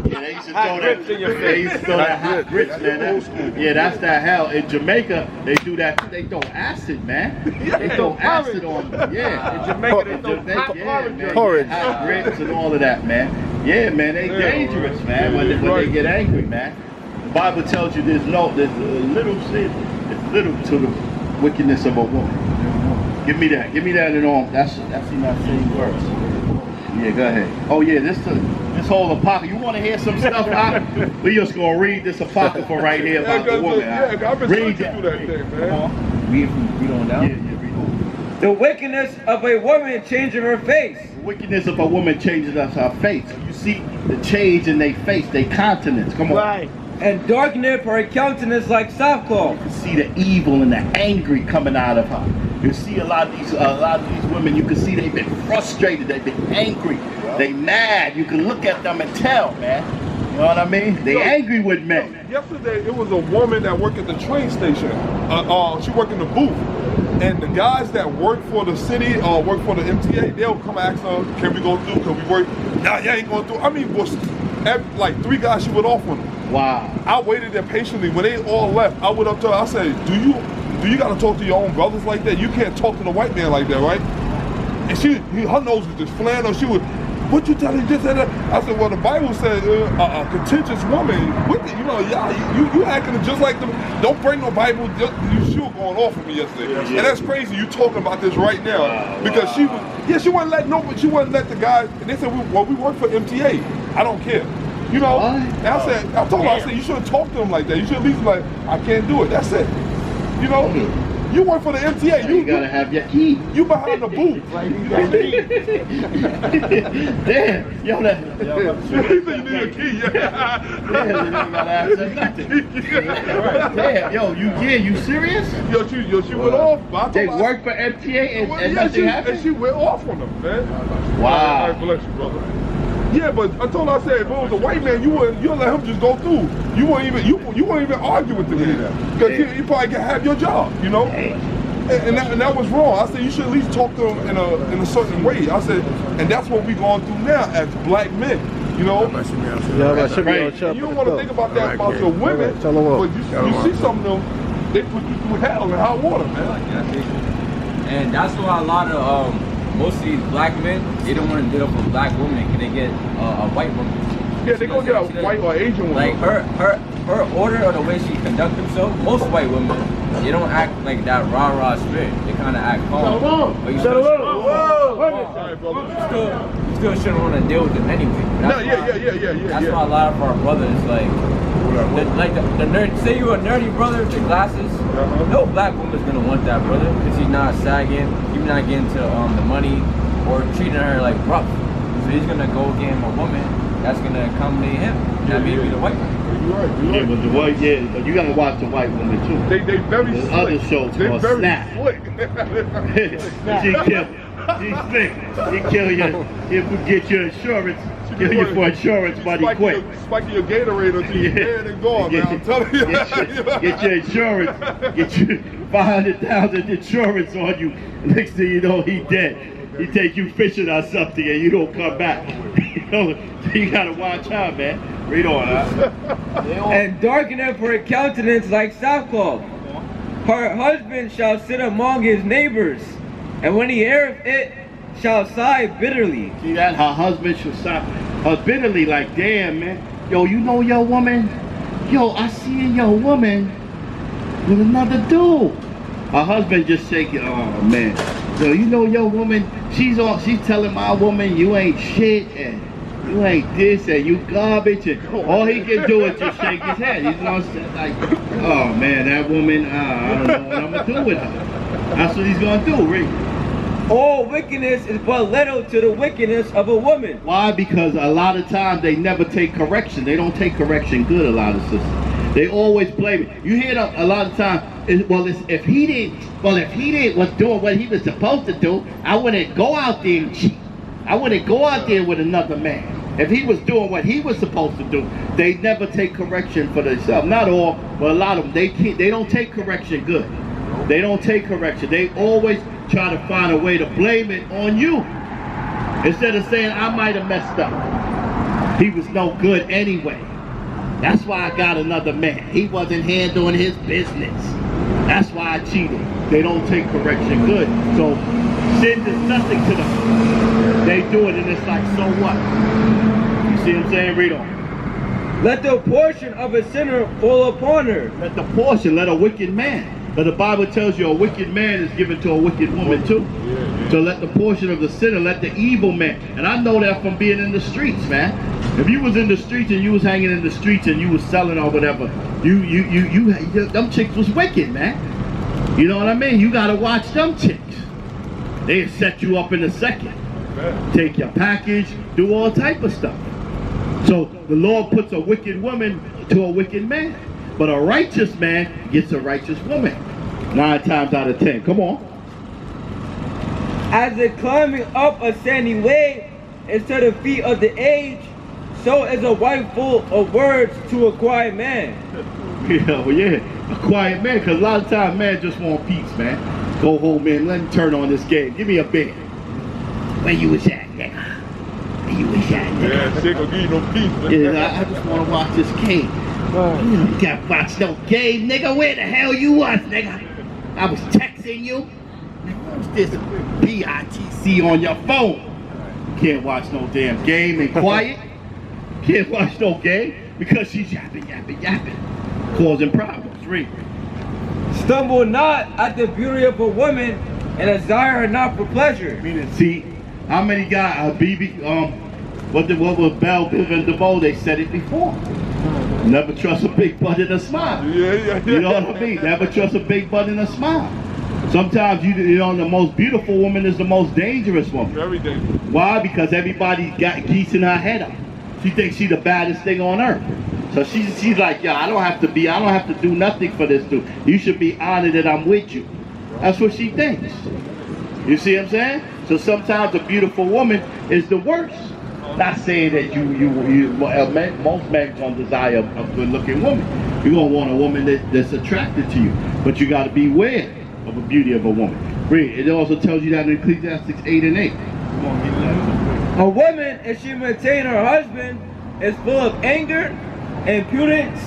Yeah, they used to throw that. They used to throw that hot grits, man. Yeah, that's that hell. In Jamaica, they do that. They throw acid, man. They throw acid on them. Yeah, in Jamaica, they throw porridge, hot grits, and all of that, man. Yeah, man, they dangerous, man. When they get angry, man. The Bible tells you there's little sin. It's little to the wickedness of a woman. Give me that in all. That's in that same verse. Yeah, go ahead. Oh yeah, this whole apocrypha. You want to hear some stuff? We just gonna read this apocrypha right here about the woman. I've been read that thing, man. Read on down. Yeah, read on. The wickedness of a woman changing her face. The wickedness of a woman changes her face. You see the change in their face, their countenance. Come on. Right. And darkeneth her countenance like sackcloth. You can see the evil and the angry coming out of her. You see a lot of these women. You can see they've been frustrated. They've been angry. They mad. You can look at them and tell, man. You know what I mean? They angry with men. Yesterday, it was a woman that worked at the train station. She worked in the booth. And the guys that work for the city or work for the MTA, they'll come ask her, can we go through? Can we work? Nah, you ain't going through. I mean, like 3 guys she went off on them. Wow. I waited there patiently. When they all left, I went up to her. I said, do you got to talk to your own brothers like that? You can't talk to the white man like that, right? And her nose was just flaring up. She was, what you telling this and that? I said, well, the Bible says a contentious woman, you acting just like them. Don't bring no Bible. She was going off on me yesterday. Yeah. And that's crazy. You talking about this right now. Because she wouldn't let the guys, and they said, well, we work for MTA. I don't care. You know, and I told her, I said, you shouldn't talk to them like that. You should at least be like, I can't do it. That's it. You know, you work for the MTA. You gotta have your key. You behind the booth. Damn, yo, you need a key. You gotta have damn, yo, you serious? Yo, she went off. They work for MTA and nothing happened? And she went off on them, man. Wow. All right, bless you, brother. Yeah, but I told her, I said, if it was a white man, you wouldn't let him just go through. You wouldn't even argue with the man. Because he probably can have your job, you know? And that was wrong. I said, you should at least talk to him in a certain way. I said, and that's what we're going through now as black men, you know? You don't want to think about that about your women, but you see some of them, they put you through hell and hot water, man. And that's why a lot of most of these black men, they don't want to deal with a black woman. Can they get a white woman? Yeah, they gonna get a white or Asian woman. Like her order or the way she conducts herself. Most white women, they don't act like that rah-rah spirit. They kind of act calm. But you still shouldn't want to deal with them anyway. That's why a lot of our brothers the nerd. Say you're a nerdy brother with your glasses. No black woman's gonna want that brother because he's not sagging. He's not getting to the money or treating her like rough. So he's gonna go get him a woman that's gonna accommodate him. That may be the white woman. You're right. Yeah, but but you gotta watch the white woman too. They very There's slick. other shows called Snap. She's slick. He kill you. He'll get your insurance. Kill you for insurance money quick. Spiking your Gatorade until you're dead and gone, man. I'm telling you. Get your insurance. Get your $500,000 insurance on you. Next thing you know, he dead. He take you fishing or something and you don't come back. You gotta watch out, man. Read on, And darkeneth her countenance like sackcloth. Her husband shall sit among his neighbors, and when he heareth it, shall sigh bitterly. See that? Her husband shall sigh bitterly, like, damn, man. Yo, you know your woman? Yo, I see your woman with another dude. Her husband just shaking, oh man. Yo, you know your woman, she's telling my woman you ain't shit and you ain't this and you garbage, and all he can do is just shake his head. He's gonna say like, oh man, that woman, I don't know what I'm gonna do with her. That's what he's gonna do, Rick. All wickedness is but little to the wickedness of a woman. Why? Because a lot of times they never take correction. They don't take correction good, a lot of sisters. They always blame it. You hear them a lot of times, if he didn't was doing what he was supposed to do, I wouldn't go out there and cheat. I wouldn't go out there with another man. If he was doing what he was supposed to do, they never take correction for themselves. Not all, but a lot of them, they don't take correction good. They don't take correction. They always try to find a way to blame it on you instead of saying I might have messed up. He was no good anyway. That's why I got another man. He wasn't handling his business. That's why I cheated. They don't take correction good. So sin is nothing to them. They do it and it's like, so what? You see what I'm saying? Read on. Let the portion of a sinner fall upon her. Let the portion, let a wicked man. But the Bible tells you a wicked man is given to a wicked woman too. So let the portion of the sinner, let the evil man. And I know that from being in the streets, man. If you was in the streets and you was hanging in the streets and you was selling or whatever, them chicks was wicked, man. You know what I mean? You gotta watch them chicks. They set you up in a second. Take your package, do all type of stuff. So the Lord puts a wicked woman to a wicked man. But a righteous man gets a righteous woman. 9 times out of 10. Come on. As the climbing up a sandy way is to the feet of the age, so is a wife full of words to a quiet man. Yeah, well, yeah, a quiet man, because a lot of times man just want peace, man. Go home, man, let me turn on this game. Give me a bed. Where you was at, nigga? Where you was at, nigga? Yeah, shit gonna give you no peace, man. Yeah, I just want to watch this game. You can't watch no game, nigga. Where the hell you was, nigga? I was texting you. What's this BITC on your phone? You can't watch no damn game and quiet. Can't watch no game because she's yapping, causing problems. Read. Stumble not at the beauty of a woman and desire her not for pleasure. Meaning, see, how many guys, what was Bell, Biv, and DeVoe, they said it before. Never trust a big butt and a smile. Yeah. You know what I mean? Never trust a big butt and a smile. Sometimes you know the most beautiful woman is the most dangerous woman. Very dangerous. Why? Because everybody's got geesing her head up. She thinks she's the baddest thing on earth. So she's like, yo, I don't have to do nothing for this dude. You should be honored that I'm with you. That's what she thinks. You see what I'm saying? So sometimes a beautiful woman is the worst. Not saying that most men gonna desire a good-looking woman. You're gonna want a woman that's attracted to you, but you got to beware of the beauty of a woman. Read. It also tells you that in Ecclesiastes 8 and 8. Come on, get that. A woman, if she maintain her husband, is full of anger, impudence,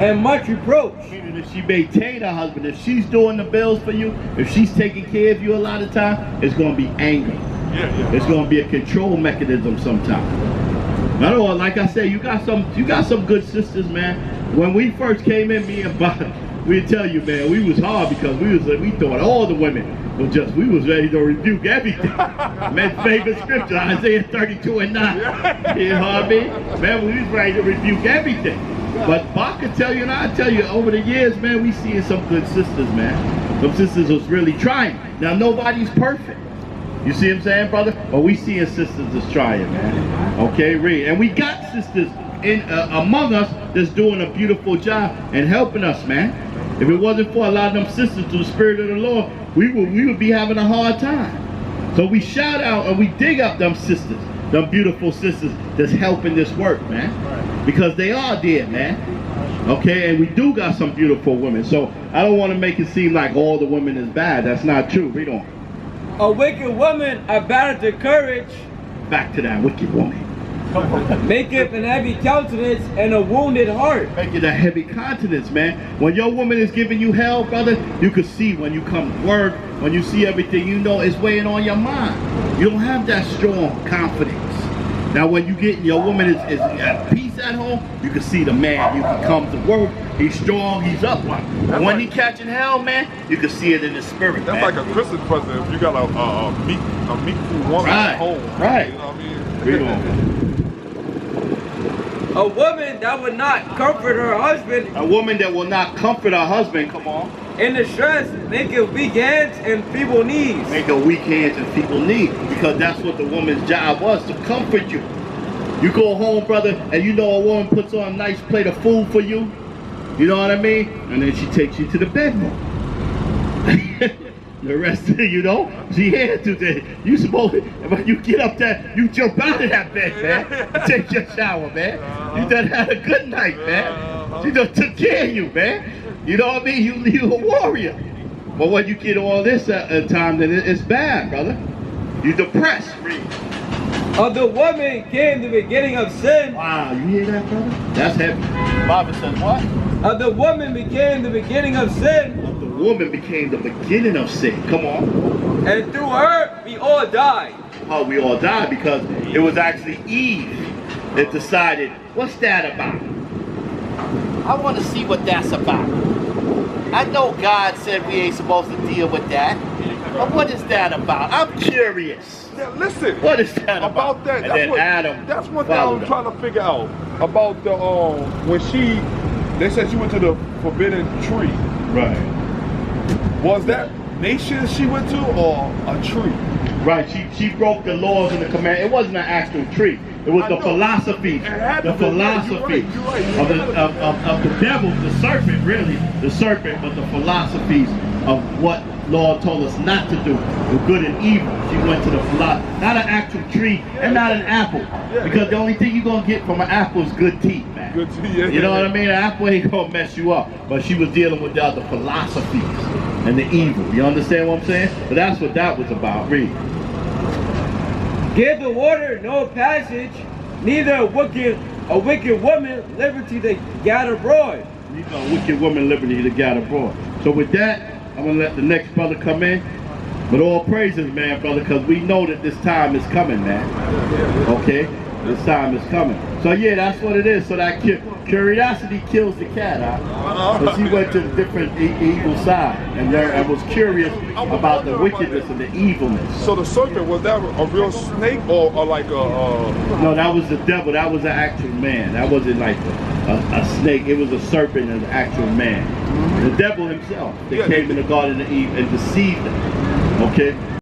and much reproach. Meaning if she maintain her husband, if she's doing the bills for you, if she's taking care of you a lot of time, it's gonna be anger. Yeah. It's gonna be a control mechanism sometimes. Not all, like I said, you got some good sisters, man. When we first came in, me and Bob, we tell you, man, we was hard because we thought all the women were we was ready to rebuke everything. Man's favorite scripture, Isaiah 32 and 9. You know what I mean? Man, we was ready to rebuke everything. But Bob can tell you, and I tell you, over the years, man, we seeing some good sisters, man. Some sisters was really trying. Now nobody's perfect. You see what I'm saying, brother? But we seeing sisters that's trying, man. Okay, read. And we got sisters among us that's doing a beautiful job and helping us, man. If it wasn't for a lot of them sisters to the Spirit of the Lord, we would be having a hard time. So we shout out and we dig up them sisters, them beautiful sisters that's helping this work, man. Because they are there, man. Okay, and we do got some beautiful women. So I don't want to make it seem like all the women is bad. That's not true. Read on. A wicked woman abatteth the courage. Back to that wicked woman. Maketh an heavy countenance and a wounded heart. Make it a heavy countenance, man. When your woman is giving you hell, brother, you can see when you come to work, when you see everything, you know it's weighing on your mind. You don't have that strong confidence. Now when you get your woman is at peace at home, you can see the man. You can come to work, he's strong, he's upright. When he catching hell, man, you can see it in his spirit. That's man. like a Christmas present if you got a meekful woman at home. Right. You know what I mean? Read on. A woman that would not comfort her husband. A woman that will not comfort her husband, come on. In distress, maketh weak hands and feeble knees. Make her weak hands and feeble knees, because that's what the woman's job was, to comfort you. You go home, brother, and you know a woman puts on a nice plate of food for you. You know what I mean? And then she takes you to the bedroom. The rest of you know, she had to. You supposed to, when you get up there, you jump out of that bed, man. And take your shower, man. You done had a good night, man. She done took care of you, man. You know what I mean? You a warrior. But when you get all this time, then it's bad, brother. You depressed. Read. Of the woman came the beginning of sin. Wow, you hear that, brother? That's heavy. Bible says what? Of the woman became the beginning of sin. Of the woman became the beginning of sin. Come on. And through her we all died. Oh, we all died because it was actually Eve that decided, what's that about? I want to see what that's about. I know God said we ain't supposed to deal with that. But what is that about? I'm curious. Now listen. What is that about that? And That's then what, Adam. That's one thing I'm trying to figure out about the when they said she went to the forbidden tree. Right. Was that nation she went to or a tree? Right. She broke the laws and the command. It wasn't an actual tree. It was the philosophy. The philosophy of the devil, the serpent, really, the serpent, but the philosophies of what Lord told us not to do, the good and evil. She went to the philosophy, not an actual tree and not an apple, because the only thing you're gonna get from an apple is good teeth, man. Good teeth, yeah. You know what I mean? An apple ain't gonna mess you up, but she was dealing with the other philosophies and the evil. You understand what I'm saying? But that's what that was about. Read. Give the water no passage, neither a wicked woman liberty to gather abroad. Neither a wicked woman liberty to gather abroad. So with that, I'm going to let the next brother come in. But all praises, man, brother, because we know that this time is coming, man. Okay? This time is coming. So, yeah, that's what it is. So that curiosity kills the cat, huh? Because he went to the different evil side and was curious about the wickedness and the evilness. So the serpent, was that a real snake or like a... No, that was the devil. That was an actual man. That wasn't like a snake. It was a serpent and an actual man. The devil himself that came in the Garden of Eve and deceived them. Okay?